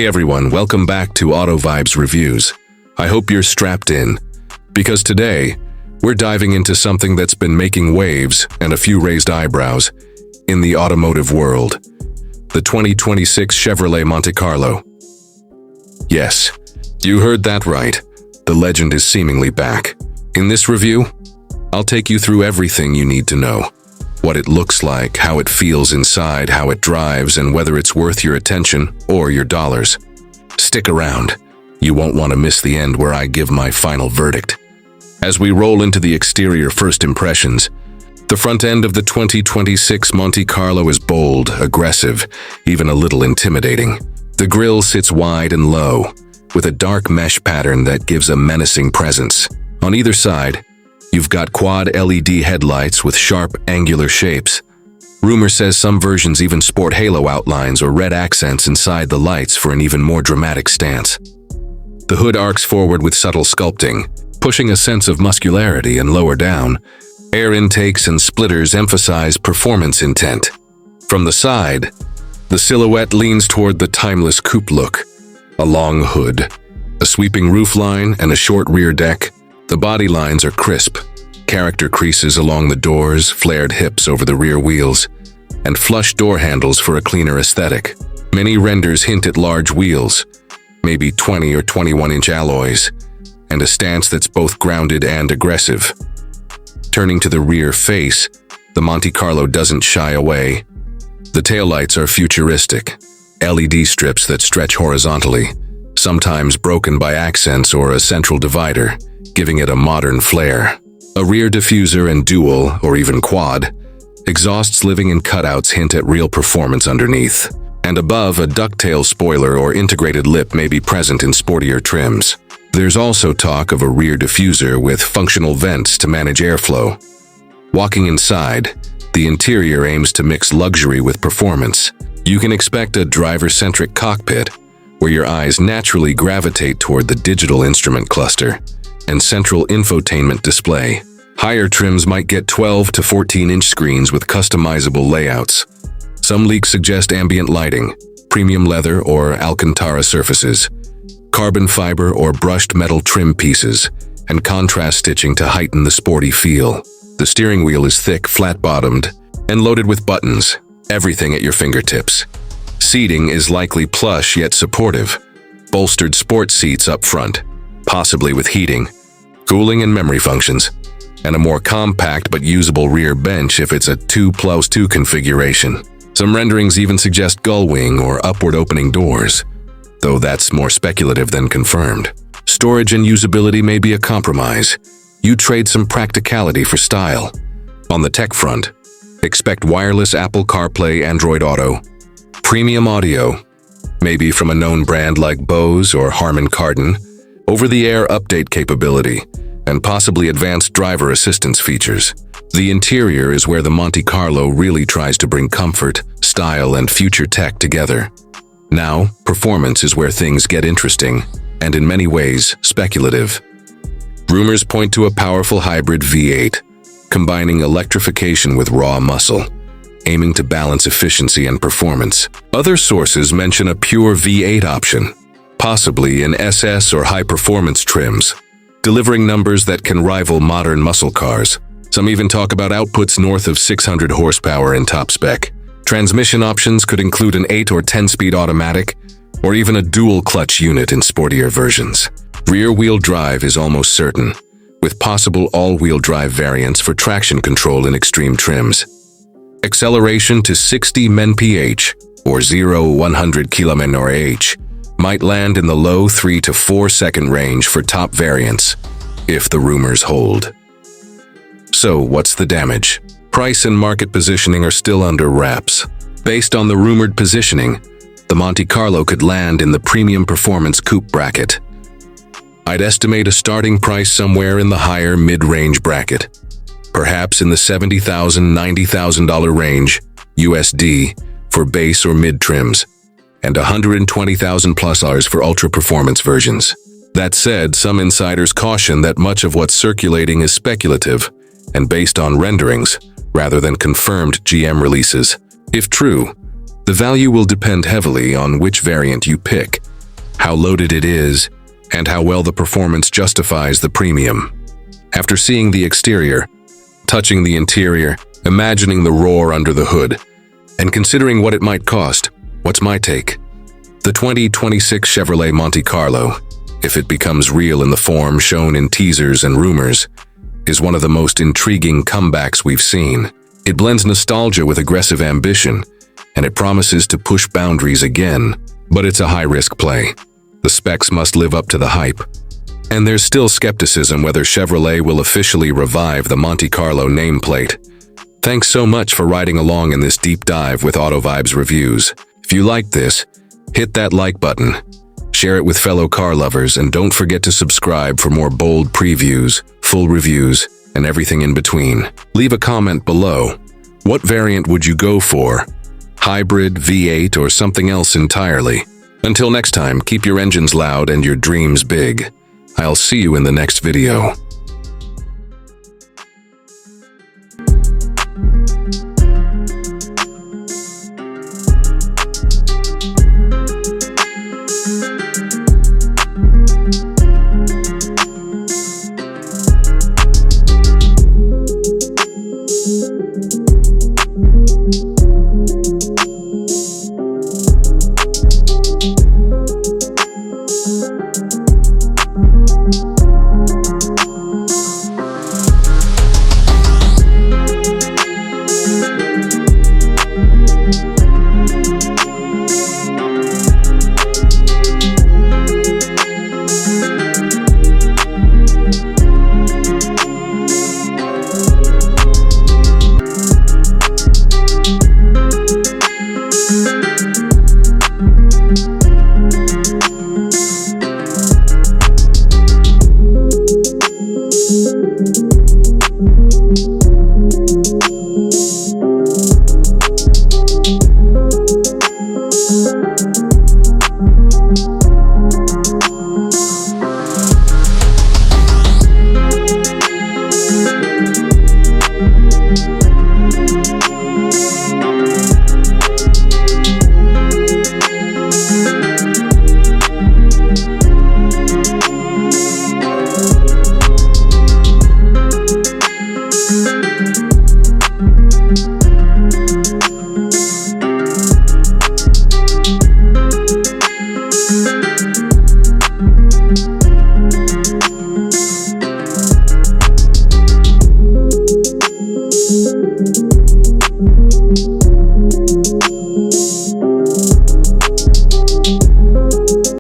Hey everyone, welcome back to Auto Vibes Reviews. I hope you're strapped in, because today, we're diving into something that's been making waves and a few raised eyebrows in the automotive world. The 2026 Chevrolet Monte Carlo. Yes, you heard that right. The legend is seemingly back. In this review, I'll take you through everything you need to know. What it looks like, how it feels inside, how it drives, and whether it's worth your attention or your dollars. Stick around. You won't want to miss the end where I give my final verdict. As we roll into the exterior first impressions, the front end of the 2026 Monte Carlo is bold, aggressive, even a little intimidating. The grille sits wide and low, with a dark mesh pattern that gives a menacing presence. On either side, you've got quad LED headlights with sharp, angular shapes. Rumor says some versions even sport halo outlines or red accents inside the lights for an even more dramatic stance. The hood arcs forward with subtle sculpting, pushing a sense of muscularity, and lower down, air intakes and splitters emphasize performance intent. From the side, the silhouette leans toward the timeless coupe look. A long hood, a sweeping roofline, and a short rear deck. The body lines are crisp, character creases along the doors, flared hips over the rear wheels, and flush door handles for a cleaner aesthetic. Many renders hint at large wheels, maybe 20 or 21-inch alloys, and a stance that's both grounded and aggressive. Turning to the rear face, the Monte Carlo doesn't shy away. The taillights are futuristic, LED strips that stretch horizontally, sometimes broken by accents or a central divider, giving it a modern flair. A rear diffuser and dual, or even quad, exhausts living in cutouts hint at real performance underneath. And above, a ducktail spoiler or integrated lip may be present in sportier trims. There's also talk of a rear diffuser with functional vents to manage airflow. Walking inside, the interior aims to mix luxury with performance. You can expect a driver-centric cockpit, where your eyes naturally gravitate toward the digital instrument cluster and central infotainment display. Higher trims might get 12 to 14-inch screens with customizable layouts. Some leaks suggest ambient lighting, premium leather or Alcantara surfaces, carbon fiber or brushed metal trim pieces, and contrast stitching to heighten the sporty feel. The steering wheel is thick, flat-bottomed, and loaded with buttons, everything at your fingertips. Seating is likely plush yet supportive. Bolstered sports seats up front, possibly with heating, cooling, and memory functions, and a more compact but usable rear bench if it's a 2+2 configuration. Some renderings even suggest gull wing or upward opening doors, though that's more speculative than confirmed. Storage and usability may be a compromise. You trade some practicality for style. On the tech front, expect wireless Apple CarPlay, Android Auto, premium audio, maybe from a known brand like Bose or Harman Kardon, over-the-air update capability, and possibly advanced driver assistance features. The interior is where the Monte Carlo really tries to bring comfort, style, and future tech together. Now, performance is where things get interesting, and in many ways, speculative. Rumors point to a powerful hybrid V8, combining electrification with raw muscle, aiming to balance efficiency and performance. Other sources mention a pure V8 option, possibly in SS or high-performance trims, delivering numbers that can rival modern muscle cars. Some even talk about outputs north of 600 horsepower in top spec. Transmission options could include an 8 or 10-speed automatic, or even a dual-clutch unit in sportier versions. Rear-wheel drive is almost certain, with possible all-wheel drive variants for traction control in extreme trims. Acceleration to 60 mph, or 0-100 km/h, might land in the low 3 to 4 second range for top variants, if the rumors hold. So, what's the damage? Price and market positioning are still under wraps. Based on the rumored positioning, the Monte Carlo could land in the premium performance coupe bracket. I'd estimate a starting price somewhere in the higher mid-range bracket, perhaps in the $70,000–$90,000 range USD for base or mid trims, and $120,000+ for ultra-performance versions. That said, some insiders caution that much of what's circulating is speculative and based on renderings, rather than confirmed GM releases. If true, the value will depend heavily on which variant you pick how loaded it is, and how well the performance justifies the premium. After seeing the exterior, touching the interior, imagining the roar under the hood, and considering what it might cost, what's my take? The 2026 Chevrolet Monte Carlo, if it becomes real in the form shown in teasers and rumors, is one of the most intriguing comebacks we've seen. It blends nostalgia with aggressive ambition, and it promises to push boundaries again. But it's a high-risk play. The specs must live up to the hype. And there's still skepticism whether Chevrolet will officially revive the Monte Carlo nameplate. Thanks so much for riding along in this deep dive with AutoVibes Reviews. If you liked this, hit that like button, share it with fellow car lovers, and don't forget to subscribe for more bold previews, full reviews, and everything in between. Leave a comment below. What variant would you go for? Hybrid, V8, or something else entirely? Until next time, keep your engines loud and your dreams big. I'll see you in the next video.